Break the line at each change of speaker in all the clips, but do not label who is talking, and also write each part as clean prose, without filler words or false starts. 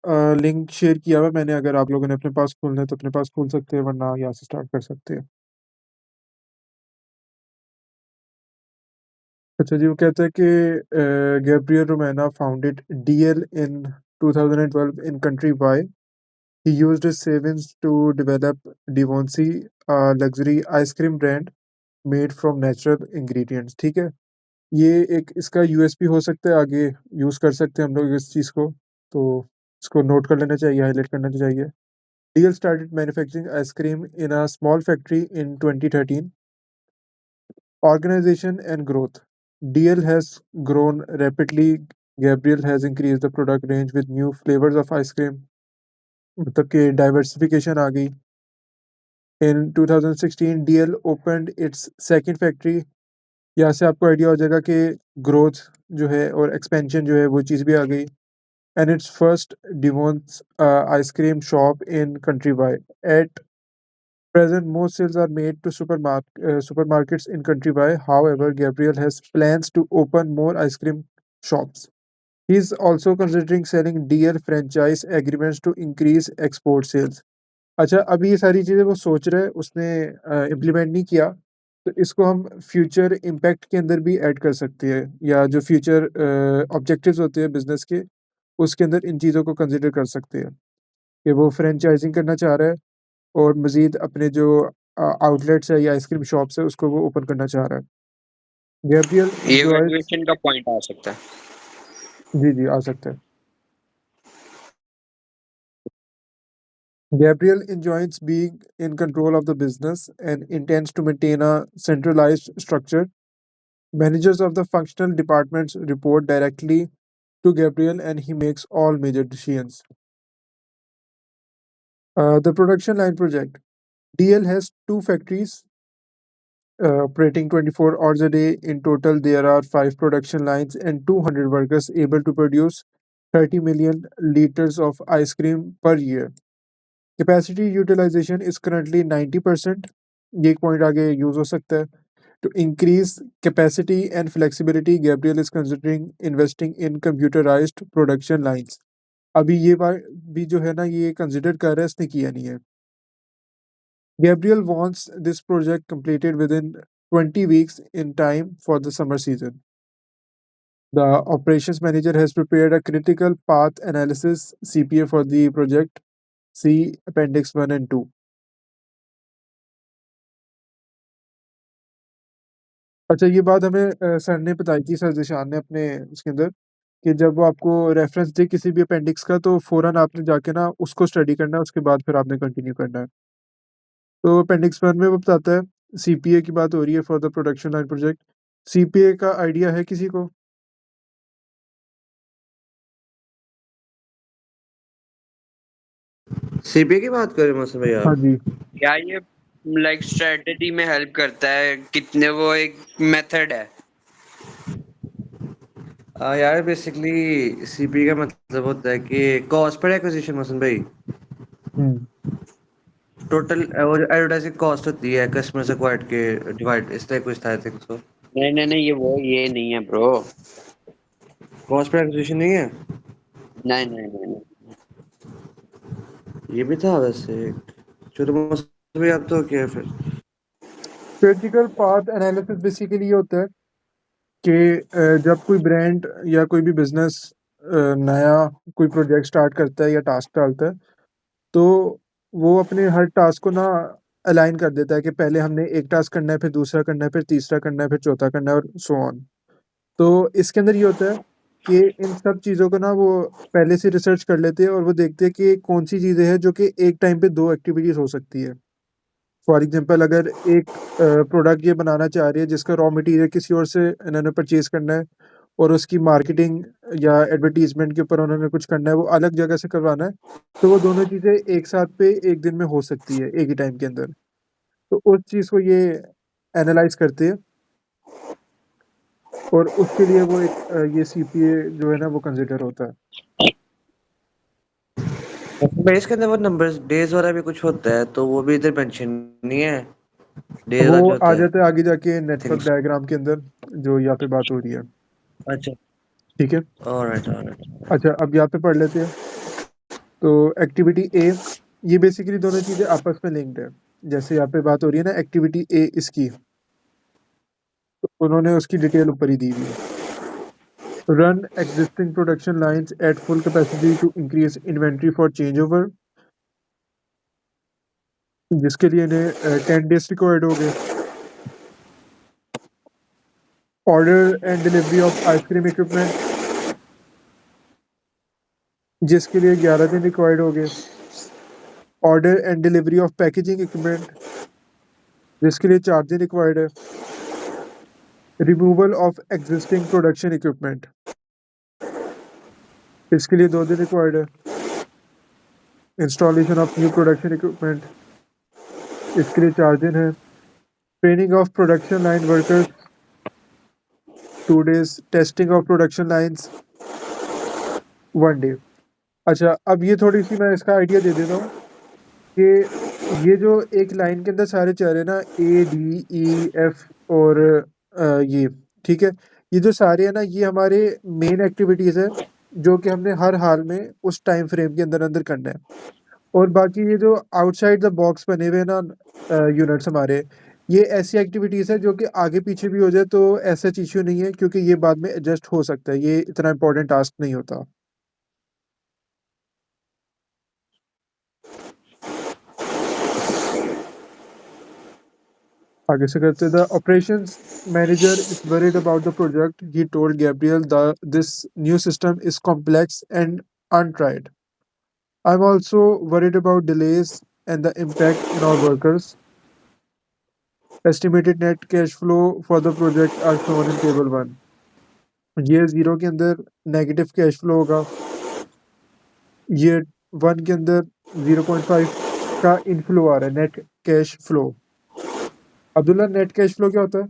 Link share किया हुआ मैंने, अगर आप लोगों ने अपने पास खोलना है तो अपने पास खोल सकते हैं, वरना यहाँ से स्टार्ट कर सकते हैं। अच्छा जी, वो कहते हैं कि Gabriel Romana founded DL in 2012 in country Y. He used his savings to develop Devonshire, a luxury ice cream brand made from natural ingredients। ठीक है, ये एक इसका यूएसपी हो सकता है, आगे यूज़ कर सकते हैं हम लोग इस चीज़ को, तो इसको नोट कर लेना चाहिए, हाईलाइट करना चाहिए। DL started manufacturing ice cream in a small factory in 2013। Organization and growth. DL has grown rapidly. Gabriel has increased the product range with new flavors of ice cream, मतलब कि diversification आ गई। In 2016 DL opened its second factory। यहाँ से आपको idea हो जाएगा कि growth जो है और एक्सपेंशन जो है वो चीज़ भी आ गई। And its first Devon's ice cream shop in Countrywide। At present, most sales are made to supermarkets in Countrywide. However, Gabriel has plans to open more ice cream shops। He is also considering selling DL franchise agreements to increase export sales। अच्छा, अभी ये सारी चीज़ें वो सोच रहा है, उसने इम्प्लीमेंट नहीं किया, तो इसको हम फ्यूचर इम्पैक्ट के अंदर भी ऐड कर सकते हैं, या जो फ्यूचर ऑब्जेक्टिव्स होते हैं बिज़नेस के, उसके अंदर इन चीज़ों को कंसिडर कर सकते हैं कि वो फ्रेंचाइजिंग करना चाह रहा है और मज़ीद अपने जो आउटलेट्स है या आइसक्रीम शॉप्स है, उसको वो ओपन करना चाह रहा है। गैब्रियल
ये
एन्जॉयज़
वैल्यूएशन का पॉइंट आ सकता है।
जी, जी, आ सकता है। Gabriel enjoys being in control of the business and intends to maintain a centralized structure। Managers of the functional departments report directly to Gabriel and he makes all major decisions। The production line project. DL has two factories operating 24 hours a day. In total, there are 5 production lines and 200 workers able to produce 30 million liters of ice cream per year। Capacity utilization is currently 90%। ये एक point आगे use हो सकता है। To increase capacity and flexibility, Gabriel is considering investing in computerized production lines। अभी ये बात भी जो है ना, ये कंसिडर कर रहा है, इसने किया नहीं है। Gabriel wants this project completed within 20 weeks in time for the summer season। The operations manager has prepared a critical path analysis CPA for the project। See Appendix 1 and 2। अच्छा, ये बात हमें सर ने बताई थी, सर ज़ीशान ने अपने उसके अंदर, कि जब वो आपको रेफ़रेंस दे किसी भी अपेंडिक्स का, तो फ़ौरन आपने जाके ना उसको स्टडी करना है, उसके बाद फिर आपने कंटिन्यू करना है। तो अपेंडिक्स 1 में वो बताता है, सीपीए की बात हो रही है for the production line project. CPA का आइडिया है किसी को?
सीपीए की बात कर रहे हैं मौसम भाई
हाँ
आप?
जी।
क्या ये लाइक स्ट्रेटजी में हेल्प करता है? कितने वो एक मेथड है?
यार बेसिकली सीपीए का मतलब होता है कि कॉस्ट पर एक्विजिशन मौसम भाई।
हुँ।
टोटल और एडवर्टाइजिंग कॉस्ट होती है कस्टमर से एक्वायर्ड के डिवाइड, इस टाइप कुछ था आई थिंक सो।
नहीं, ये नहीं है ब्रो।
कॉस्ट पर एक्विजिशन नहीं है?
नहीं।
ये भी था वैसे। चलो मौसम भाई आप तो क्या है फिर?
क्रिटिकल पाथ एनालिसिस बेसिकली ये होता है कि जब कोई ब्रांड या कोई भी बिज़नेस नया कोई प्रोजेक्ट स्टार्ट करता है या टास्क डालता है, तो वो अपने हर टास्क को ना अलाइन कर देता है कि पहले हमने एक टास्क करना है, फिर दूसरा करना है, फिर तीसरा करना है, फिर चौथा करना है और सो ऑन। तो इसके अंदर ये होता है कि इन सब चीज़ों को ना वो पहले से रिसर्च कर लेते हैं और वो देखते हैं कि कौन-सी चीज़ें हैं जो कि एक टाइम पे 2 एक्टिविटीज़ हो सकती है। फॉर एग्ज़ाम्पल, अगर एक प्रोडक्ट ये बनाना चाह रही है जिसका रॉ मटीरियल किसी और से इन्होंने परचेज़ करना है और उसकी मार्केटिंग या एडवर्टाइज़मेंट के ऊपर उन्होंने कुछ करना है, वो अलग जगह से करवाना है, तो वो दोनों चीज़ें एक साथ पे एक दिन में हो सकती है, एक ही टाइम के अंदर। तो उस चीज़ को ये एनालाइज़ करते हैं और उसके लिए वो एक ये सीपीए जो है ना वो कंसिडर होता है।
मौसम भाई इसके अंदर वो नंबर्स डेज वाला भी कुछ होता है, तो वो भी इधर मेंशन नहीं है डेज
वो
वाला क्या
आ
होता है?
जाता है आगे जाके नेटवर्क
थिंक्स।
डायग्राम के अंदर, जो यहाँ पे बात हो रही है।
अच्छा।
ठीक है?
Alright alright.
अच्छा, अब यहाँ पे पढ़ लेते हैं। तो एक्टिविटी ए, ये बेसिकली दोनों चीज़ें आपस में लिंक्ड है। जैसे यहाँ पे बात हो रही है ना एक्टिविटी ए इसकी, तो उन्होंने उसकी डिटेल ऊपर ही दी हुई है। Run existing production lines at full capacity to increase inventory for change over, जिसके लिए इन्हें 10 डेज रिक्वायर्ड हो गए। Order and delivery of ice cream equipment, जिसके लिए 11 दिन रिक्वायर्ड हो गए। Order and delivery of packaging equipment, जिसके लिए 4 दिन रिक्वायर्ड है। Removal of existing production equipment, इसके लिए 2 दिन रिक्वायर्ड है। Installation of new production equipment, इसके लिए 4 दिन है। Training of production line workers 2 days. Testing of production lines 1 day. अच्छा, अब ये थोड़ी सी मैं इसका आइडिया दे देता हूँ कि ये जो एक लाइन के अंदर सारे चल रहे हैं ना, ए डी ई एफ और ये, ठीक है, ये जो सारे हैं ना, ये हमारे मेन एक्टिविटीज़ है जो कि हमने हर हाल में उस टाइम फ्रेम के अंदर अंदर करना है। और बाकी ये जो आउटसाइड द बॉक्स बने हुए हैं ना यूनिट्स हमारे, ये ऐसी एक्टिविटीज़ है जो कि आगे पीछे भी हो जाए तो ऐसा इश्यू नहीं है, क्योंकि ये बाद में एडजस्ट हो सकता है, ये इतना इंपॉर्टेंट टास्क नहीं होता। आगे से करते हैं। The operations manager is worried about the project. He told Gabriel the this new system is complex and untried. I'm also worried about delays and the impact on our workers. Estimated net cash flow for the project are shown in table 1. ये 0 के अंदर negative cash flow होगा, ये 1 के अंदर 0.5 का inflow आ रहा है, net cash flow. Abdullah, net cash flow क्या होता है?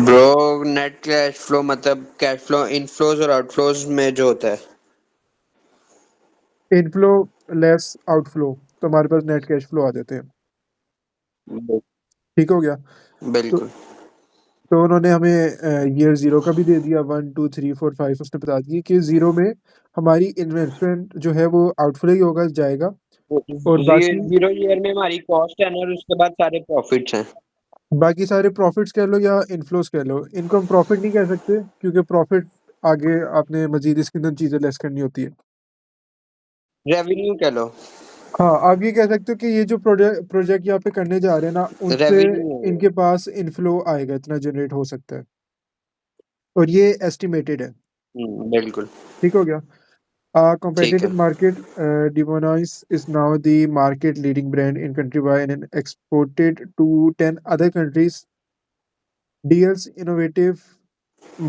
ब्रो, नेट कैश फ्लो मतलब कैश फ्लो इनफ्लोज और आउटफ्लोज में जो होता है।
इनफ्लो लेस आउटफ्लो, तो हमारे पास नेट कैश फ्लो आ जाते हैं। ठीक हो गया। तो
बिल्कुल।
तो उन्होंने हमें ईयर 0 का भी दे दिया, 1 2 3 4 5 उसने बता दिया कि 0 में हमारी इन्वेस्टमेंट जो है वो आउटफ्लो ही होगा, जाएगा। और बाकी
जीरो ईयर में हमारी कॉस्ट है ना, और उसके बाद सारे प्रॉफिट्स हैं।
बाकी सारे प्रॉफिट्स कह लो या इनफ्लोस कह लो, इनको हम प्रॉफिट नहीं कह सकते, क्योंकि प्रॉफिट आगे आपने मजीद इसके अंदर चीज़ें लेस करनी होती है।
रेवेन्यू कह लो।
हाँ, आप ये कह सकते हो कि ये जो प्रोजेक्ट यहाँ पे करने जा रहे हैं ना, उनसे
रेवेन्यू है।
इनके पास इनफ्लो आएगा, इतना जनरेट हो सकता है, और ये एस्टिमेटेड है।
बिल्कुल।
ठीक हो गया।
ठीक है।
Competitive market, Debonaise is now the market leading brand in country Y and exported to 10 other countries. DL's innovative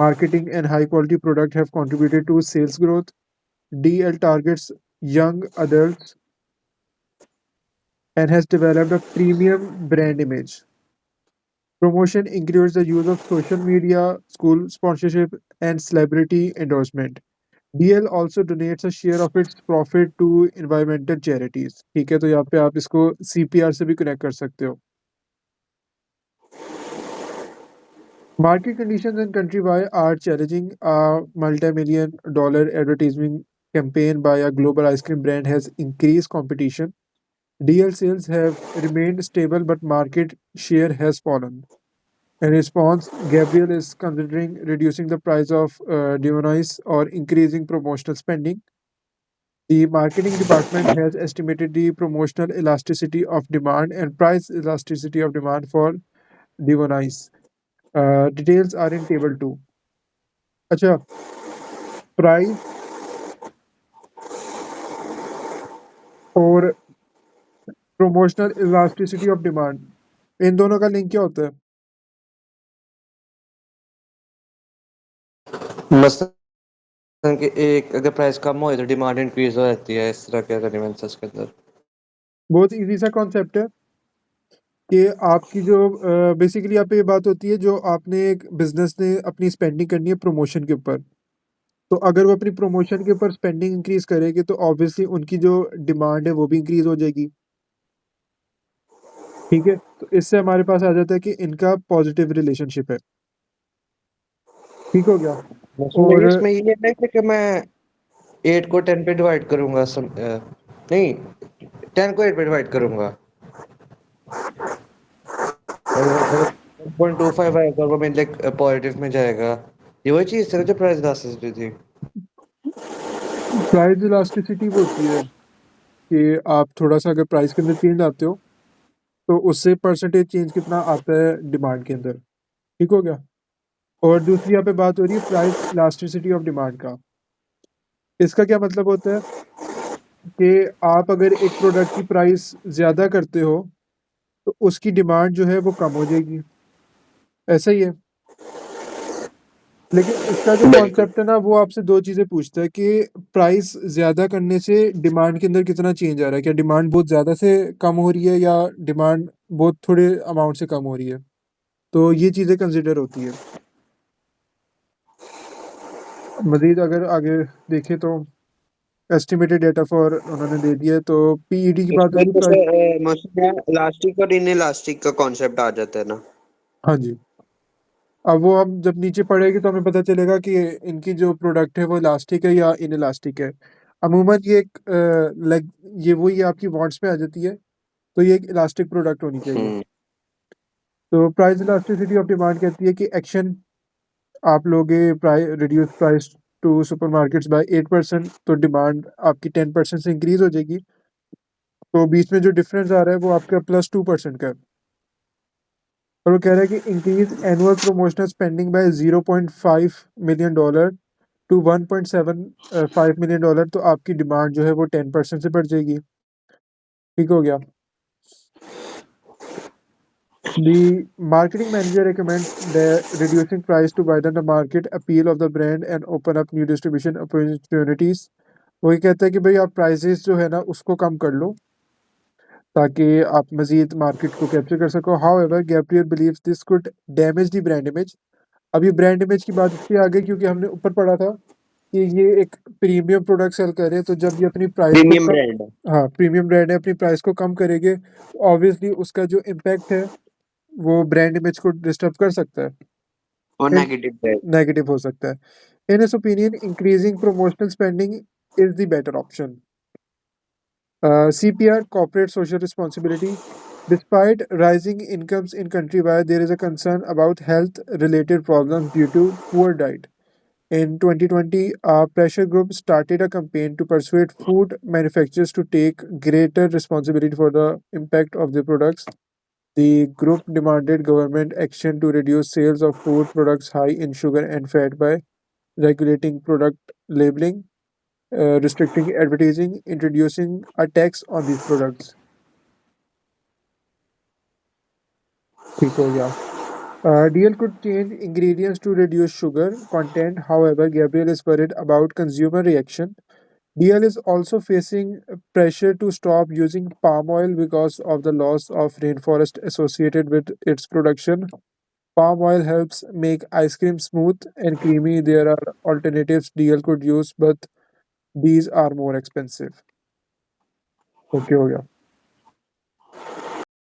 marketing and high quality product have contributed to sales growth. DL targets young adults and has developed a premium brand image. Promotion includes the use of social media, school sponsorship, and celebrity endorsement. DL also donates a share of its profit to environmental charities. ठीक है, तो यहाँ पे आप इसको CPR से भी connect कर सकते हो। Market conditions in country Y are challenging. A multi-million dollar advertising campaign by a global ice cream brand has increased competition. DL sales have remained stable, but market share has fallen. In response, Gabriel is considering reducing the price of Dionis or increasing promotional spending. The marketing department has estimated the promotional elasticity of demand and price elasticity of demand for Dionis. Details are in table 2. अच्छा, price और promotional elasticity of demand, इन दोनों का link क्या होता है?
मसलन कि एक अगर प्राइस कम हो तो डिमांड इंक्रीज हो जाती है, इस तरह के एलिमेंट्स उसके अंदर।
बहुत इजी सा कॉन्सेप्ट है कि आपकी जो बेसिकली यहाँ पे ये बात होती है, जो आपने एक बिजनेस ने अपनी स्पेंडिंग करनी है प्रमोशन के ऊपर, तो अगर वो अपनी प्रमोशन के ऊपर स्पेंडिंग इंक्रीज करेगी तो ऑब्वियसली उनकी जो डिमांड है वो भी इंक्रीज हो जाएगी। ठीक है, तो इससे हमारे पास आ जाता है कि इनका पॉजिटिव रिलेशनशिप है। ठीक हो गया।
नहीं,
और
इसमें ये है ना कि मैं 8 को 10 पे डिवाइड करूंगा नहीं, 10 को 8 पे डिवाइड करूंगा और 1.25 आएगा, वो मेरे लिए पॉजिटिव में जाएगा। ये वही चीज थी ना जो प्राइस इलास्टिसिटी थी।
प्राइस इलास्टिसिटी वो होती है कि आप थोड़ा सा अगर प्राइस के अंदर चेंज आते हो तो उससे परसेंटेज चेंज कितना आता है डिमांड के अंदर। ठीक हो गया। और दूसरी यहाँ पे बात हो रही है प्राइस इलास्टिसिटी ऑफ डिमांड का। इसका क्या मतलब होता है कि आप अगर एक प्रोडक्ट की प्राइस ज़्यादा करते हो तो उसकी डिमांड जो है वो कम हो जाएगी। ऐसा ही है। लेकिन इसका जो
बिल्कुल।
कॉन्सेप्ट है ना वो आपसे दो चीज़ें पूछता है कि प्राइस ज़्यादा करने से डिमांड के अंदर कितना चेंज आ रहा है, क्या डिमांड बहुत ज़्यादा से कम हो रही है या डिमांड बहुत थोड़े अमाउंट से कम हो रही है। तो ये चीज़ें कंसिडर होती है। मज़ीद अगर आगे देखें तो एस्टिमेटेड डेटा फॉर उन्होंने दे दिया है तो पीईडी की बात
इसमें
होगी
जैसे
प्राइस।
मसला इलास्टिक और इन इलास्टिक का कॉन्सेप्ट आ जाता है ना।
हाँ जी। अब वो हम जब नीचे पढ़ेंगे तो हमें पता चलेगा कि इनकी जो प्रोडक्ट है वो इलास्टिक है या इन इलास्टिक है। अमूमन ये एक लाइक ये वही आपकी वांट्स में आ जाती है। तो ये एक इलास्टिक प्रोडक्ट होनी चाहिए।
हम्म।
तो प्राइस इलास्टिसिटी ऑफ डिमांड कहती है कि एक्शन आप लोगे price reduce price to supermarkets by 8% तो डिमांड आपकी 10% से इंक्रीज हो जाएगी। तो बीच में जो डिफरेंस आ रहा है वो आपका +2% का है। और वो कह रहा है कि increase annual promotional spending by $0.5 million to $1.75 million तो आपकी डिमांड जो है वो 10% से बढ़ जाएगी। ठीक हो गया। The marketing manager recommends the reducing price to widen the market appeal of the brand and open up new distribution opportunities। वही कहता है कि भाई आप प्राइसेस जो है ना उसको कम कर लो ताकि आप मजीद मार्केट को कैप्चर कर सको। However Gabriel believes this could damage the brand image. अब ये ब्रांड इमेज की बात इसलिए आ गई क्योंकि हमने ऊपर पढ़ा था कि ये एक प्रीमियम प्रोडक्ट सेल कर रहे हैं तो जब ये अपनी प्राइस को
प्रीमियम
कम।
ब्रांड है
हाँ प्रीमियम ब्रांड है, अपनी प्राइस को कम करेंगे तो ऑब्वियसली उसका जो इम्पैक्ट है वो ब्रांड इमेज को डिस्टर्ब कर सकता है।
और
इन
नेगेटिव ब्रांड।
नेगेटिव हो सकता है। In his opinion increasing promotional spending is the better option. CPR corporate social responsibility. Despite rising incomes in countrywide, there is a concern about health related problems due to poor diet. In 2020, a pressure group started a campaign to persuade food manufacturers to take greater responsibility for the impact of their products. The group demanded government action to reduce sales of food products high in sugar and fat by regulating product labeling, restricting advertising, introducing a tax on these products। ठीक हो गया। DL could change ingredients to reduce sugar content. However, Gabriel is worried about consumer reaction. DL is also facing pressure to stop using palm oil because of the loss of rainforest associated with its production. Palm oil helps make ice cream smooth and creamy. There are alternatives DL could use, but these are more expensive। Okay हो गया।